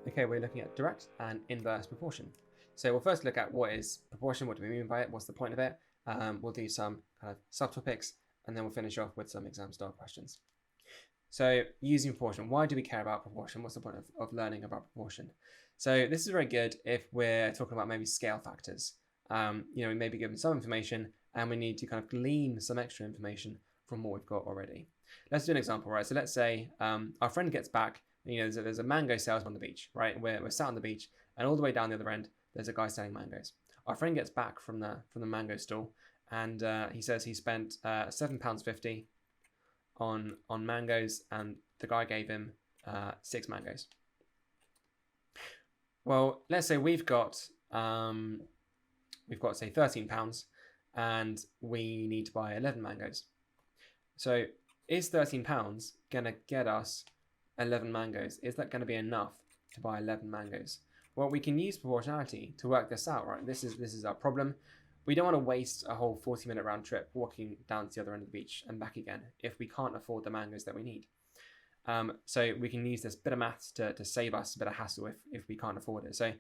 Okay, we're looking at direct and inverse proportion. So we'll first look at what is proportion, what do we mean by it, what's the point of it. We'll do some kind of subtopics, and then we'll finish off with some exam style questions. So using proportion, why do we care about proportion? What's the point of learning about proportion? So this is very good if we're talking about maybe scale factors. We may be given some information and we need to kind of glean some extra information from what we've got already. Let's do an example, right? So let's say our friend gets back. There's a mango salesman on the beach, right? We're sat on the beach, and all the way down the other end, there's a guy selling mangoes. Our friend gets back from the mango stall, and he says he spent £7.50 on mangoes, and the guy gave him 6 mangoes. Well, let's say we've got say £13, and we need to buy 11 mangoes. So is £13 gonna get us 11 mangoes? Is that going to be enough to buy 11 mangoes? Well, we can use proportionality to work this out, right? This is our problem. We don't want to waste a whole 40-minute round trip walking down to the other end of the beach and back again if we can't afford the mangoes that we need. So we can use this bit of maths to save us a bit of hassle if we can't afford it. So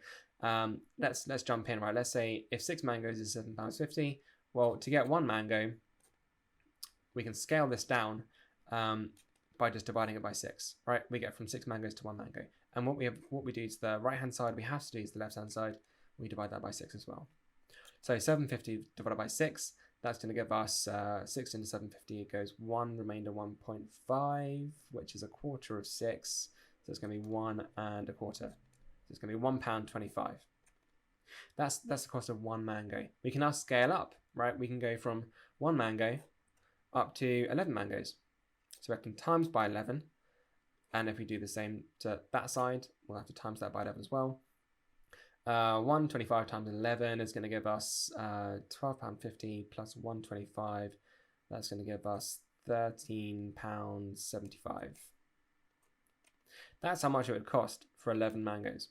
let's jump in, right? Let's say if 6 mangoes is £7.50. Well, to get 1 mango, we can scale this down by just dividing it by 6, right? We get from 6 mangoes to 1 mango. And what we do to the right hand side, we have to do is the left hand side. We divide that by 6 as well. So 750 divided by 6, that's going to give us 6 into 750. It goes 1 remainder 1.5, which is a quarter of 6. So it's going to be 1 and a quarter. So it's going to be £1.25. That's the cost of 1 mango. We can now scale up, right? We can go from 1 mango up to 11 mangoes. So we can times by 11, and if we do the same to that side, we'll have to times that by 11 as well. 125 times 11 is going to give us £12.50 plus 125. That's going to give us £13.75. That's how much it would cost for 11 mangoes.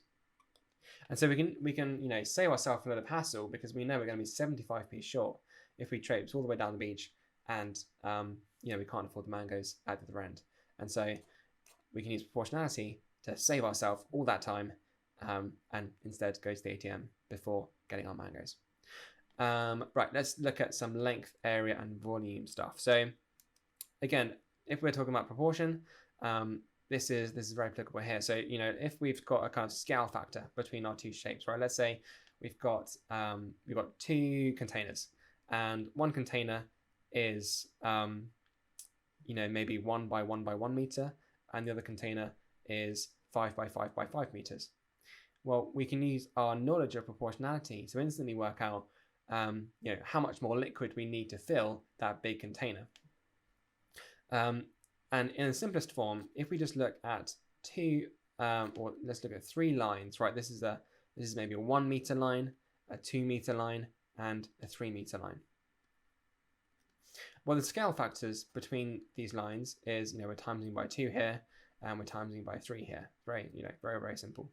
And so we can save ourselves a little bit of hassle, because we know we're going to be 75p short if we traipse all the way down the beach and we can't afford the mangoes at the other end. And so we can use proportionality to save ourselves all that time and instead go to the ATM before getting our mangoes. Right, let's look at some length, area, and volume stuff. So again, if we're talking about proportion, this is very applicable here. So if we've got a kind of scale factor between our two shapes, right? Let's say we've got 2 containers, and one container is maybe 1 by 1 by 1 meter, and the other container is 5 by 5 by 5 meters. Well, we can use our knowledge of proportionality to instantly work out how much more liquid we need to fill that big container. And in the simplest form, if we just look at or let's look at 3 lines, right? This is maybe a 1 meter line, a 2 meter line, and a 3 meter line. Well, the scale factors between these lines is, we're timesing by 2 here, and we're timesing by 3 here. Very, very, very simple.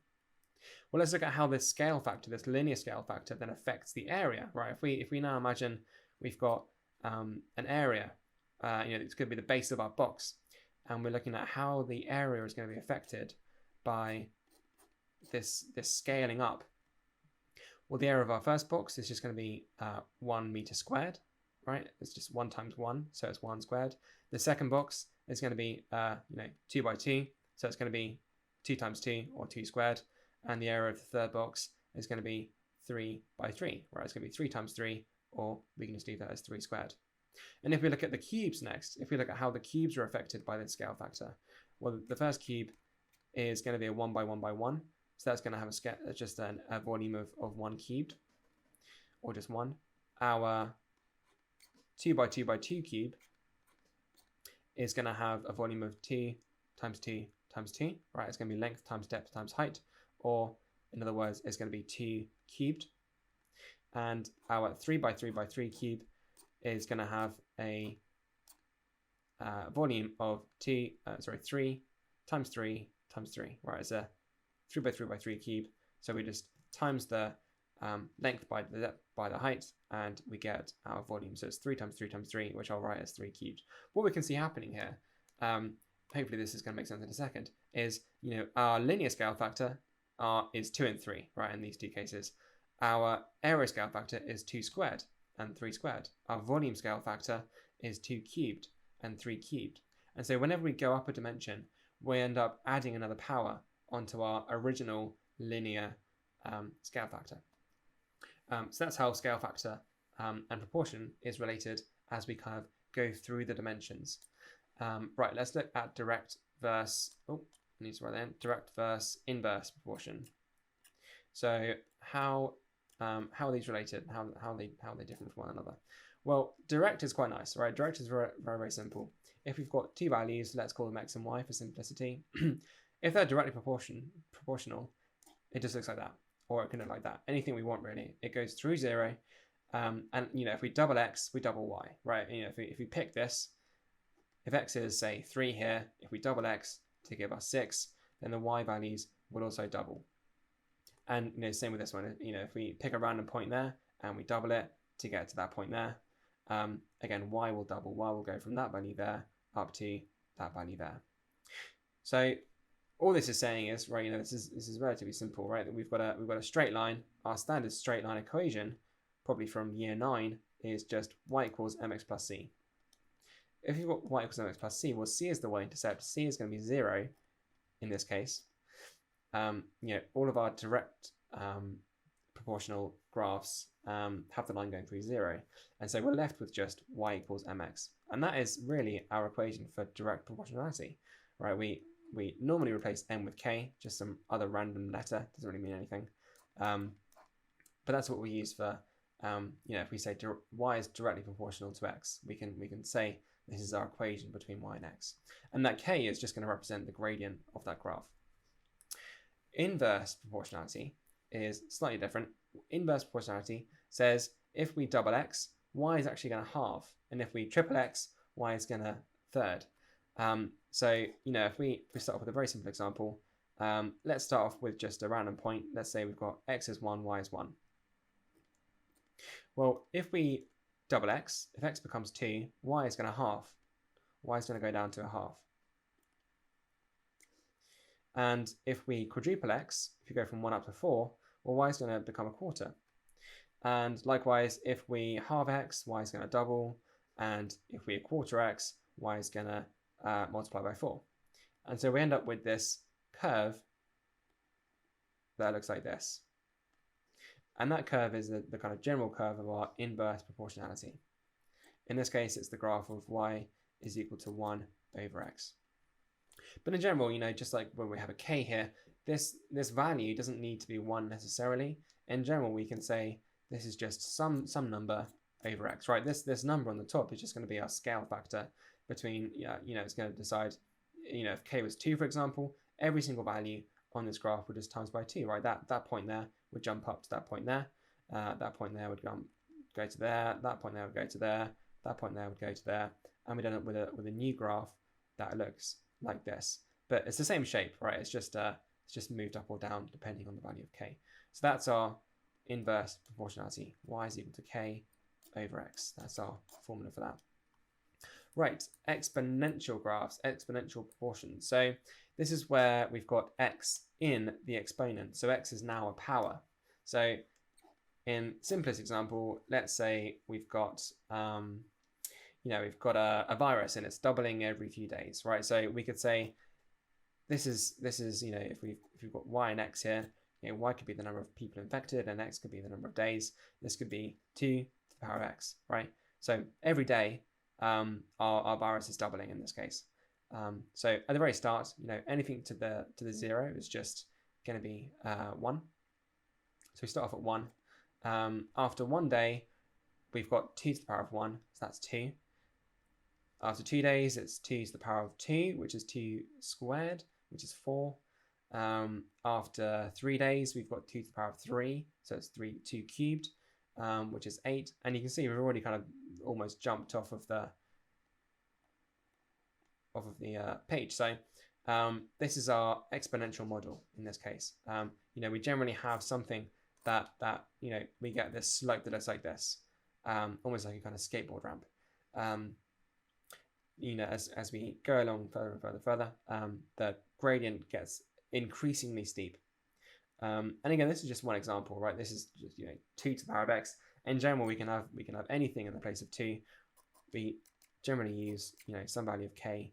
Well, let's look at how this scale factor, this linear scale factor, then affects the area, right? If we now imagine we've got an area, it's going to be the base of our box, and we're looking at how the area is going to be affected by this scaling up. Well, the area of our first box is just going to be 1 meter squared, right? It's just 1 times 1, so it's 1 squared. The second box is going to be 2 by 2, so it's going to be 2 times 2, or 2 squared. And the area of the third box is going to be 3 by 3, right? It's going to be 3 times 3, or we can just leave that as 3 squared. And if we look at the cubes next, if we look at how the cubes are affected by this scale factor, well, the first cube is going to be a 1 by 1 by 1. So that's going to have just a volume of 1 cubed, or just 1. Our 2 by 2 by 2 cube is going to have a volume of 2 times 2 times 2, right? It's going to be length times depth times height, or in other words, it's going to be 2 cubed. And our 3 by 3 by 3 cube is going to have a volume of 3 times 3 times 3, right? It's a 3 by 3 by 3 cube. So we just times the length by the depth by the height, and we get our volume. So it's 3 times 3 times 3, which I'll write as 3 cubed. What we can see happening here, hopefully this is going to make sense in a second, is our linear scale factor, is 2 and 3, right, in these two cases. Our area scale factor is 2 squared and 3 squared. Our volume scale factor is 2 cubed and 3 cubed. And so whenever we go up a dimension, we end up adding another power onto our original linear scale factor. So that's how scale factor and proportion is related as we kind of go through the dimensions. Right, let's look at direct versus, I need to write that in, direct versus inverse proportion. So how are these related? How are they different from one another? Well, direct is quite nice, right? Direct is very, very, very simple. If we've got two values, let's call them x and y for simplicity. If they're directly proportional, it just looks like that, or it can look like that. Anything we want, really. It goes through 0, and if we double x, we double y, right? If we pick this, if x is say 3 here, if we double x to give us 6, then the y values will also double. And same with this one. If we pick a random point there and we double it to get to that point there, again, y will double. Y will go from that value there up to that value there. So all this is saying is, right, this is relatively simple, right? That we've got a straight line. Our standard straight line equation, probably from year 9, is just y equals mx plus c. If you've got y equals mx plus c, well, c is the y-intercept. C is going to be 0 in this case. All of our direct proportional graphs have the line going through 0. And so we're left with just y equals mx. And that is really our equation for direct proportionality, right? We normally replace m with k, just some other random letter, doesn't really mean anything. But that's what we use for, if we say y is directly proportional to x, we can say this is our equation between y and x. And that k is just going to represent the gradient of that graph. Inverse proportionality is slightly different. Inverse proportionality says if we double x, y is actually going to halve. And if we triple x, y is going to third. So, if we start off with a very simple example, let's start off with just a random point. Let's say we've got x is 1, y is 1. Well, if we double x, if x becomes 2, y is going to halve. Y is going to go down to a half. And if we quadruple x, if you go from 1 up to 4, well, y is going to become a quarter. And likewise, if we halve x, y is going to double. And if we quarter x, y is going to multiply by 4. And so we end up with this curve that looks like this. And that curve is the kind of general curve of our inverse proportionality. In this case, it's the graph of y is equal to 1 over x. But in general, just like when we have a k here, this value doesn't need to be 1 necessarily. In general, we can say this is just some number over x, right? This number on the top is just going to be our scale factor between, it's going to decide, if k was 2, for example, every single value on this graph would just times by 2, right? That point there would jump up to that point there. That point there would go to there. That point there would go to there. That point there would go to there. And we'd end up with a new graph that looks like this. But it's the same shape, right? It's just moved up or down depending on the value of k. So that's our inverse proportionality. Y is equal to k over x. That's our formula for that. Right, exponential graphs, exponential proportions. So this is where we've got x in the exponent. So x is now a power. So in simplest example, let's say we've got we've got a virus and it's doubling every few days, right? So we could say this is if we've got y and x here, y could be the number of people infected and x could be the number of days. This could be 2 to the power of x, right? So every day our virus is doubling in this case. So at the very start, anything to the 0 is just going to be 1. So we start off at 1. After 1 day, we've got 2 to the power of 1, so that's 2. After 2 days, it's 2 to the power of 2, which is 2 squared, which is 4. After 3 days, we've got 2 to the power of 3, so it's 2 cubed, which is 8. And you can see we've already kind of almost jumped off of the page. So this is our exponential model in this case. We generally have something that we get this slope that looks like this, almost like a kind of skateboard ramp. As we go along further, the gradient gets increasingly steep. And again, this is just one example, right? This is just 2 to the power of x. In general, we can have anything in the place of 2. We generally use some value of k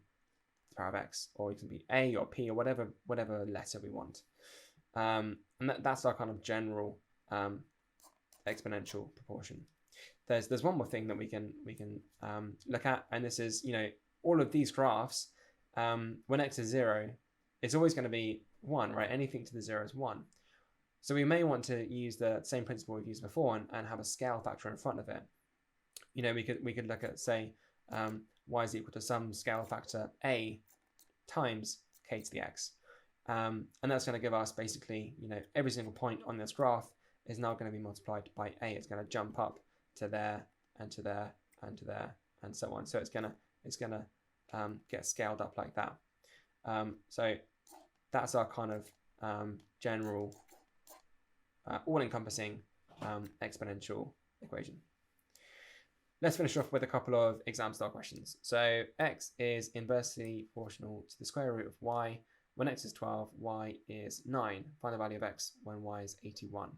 to the power of x, or it can be a or p or whatever letter we want. And that's our kind of general exponential proportion. There's one more thing that we can look at, and this is all of these graphs. When x is 0, it's always going to be 1, right? Anything to the 0 is 1. So we may want to use the same principle we've used before and have a scale factor in front of it. We could look at, say, y is equal to some scale factor a times k to the x. And that's going to give us basically, every single point on this graph is now going to be multiplied by a. It's going to jump up to there and to there and to there and so on. So it's going to get scaled up like that. So that's our kind of general all-encompassing exponential equation. Let's finish off with a couple of exam style questions. So x is inversely proportional to the square root of y. When x is 12, y is 9. Find the value of x when y is 81.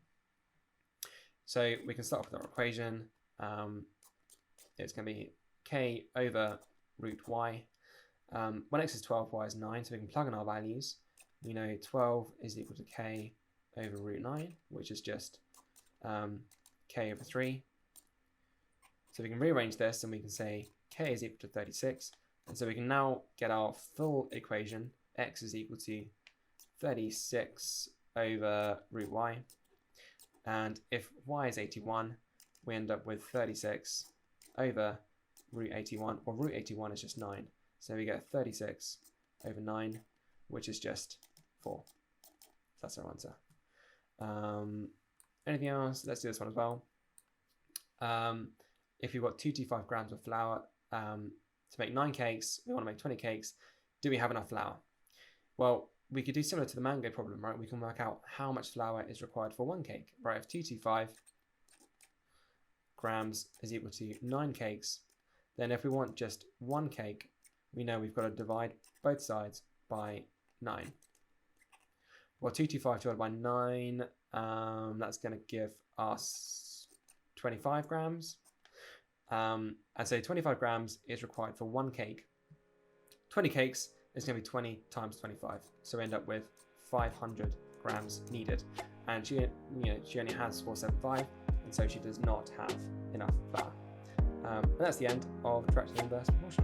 So we can start off with our equation. It's going to be k over root y. When x is 12, y is 9, so we can plug in our values. We know 12 is equal to k over root 9, which is just k over 3. So we can rearrange this and we can say k is equal to 36. And so we can now get our full equation. X is equal to 36 over root y. And if y is 81, we end up with 36 over root 81, or root 81 is just 9. So we get 36 over 9, which is just 4. That's our answer. Anything else? Let's do this one as well. If you've got 225 grams of flour to make 9 cakes, we want to make 20 cakes, do we have enough flour? Well, we could do similar to the mango problem, right? We can work out how much flour is required for 1 cake, right? If 225 grams is equal to 9 cakes, then if we want just 1 cake, we know we've got to divide both sides by 9. Well, 225 divided by 9, that's going to give us 25 grams. And so 25 grams is required for 1 cake. 20 cakes is going to be 20 times 25. So we end up with 500 grams needed. And she only has 475, and so she does not have enough flour. And that's the end of direct and inverse proportion.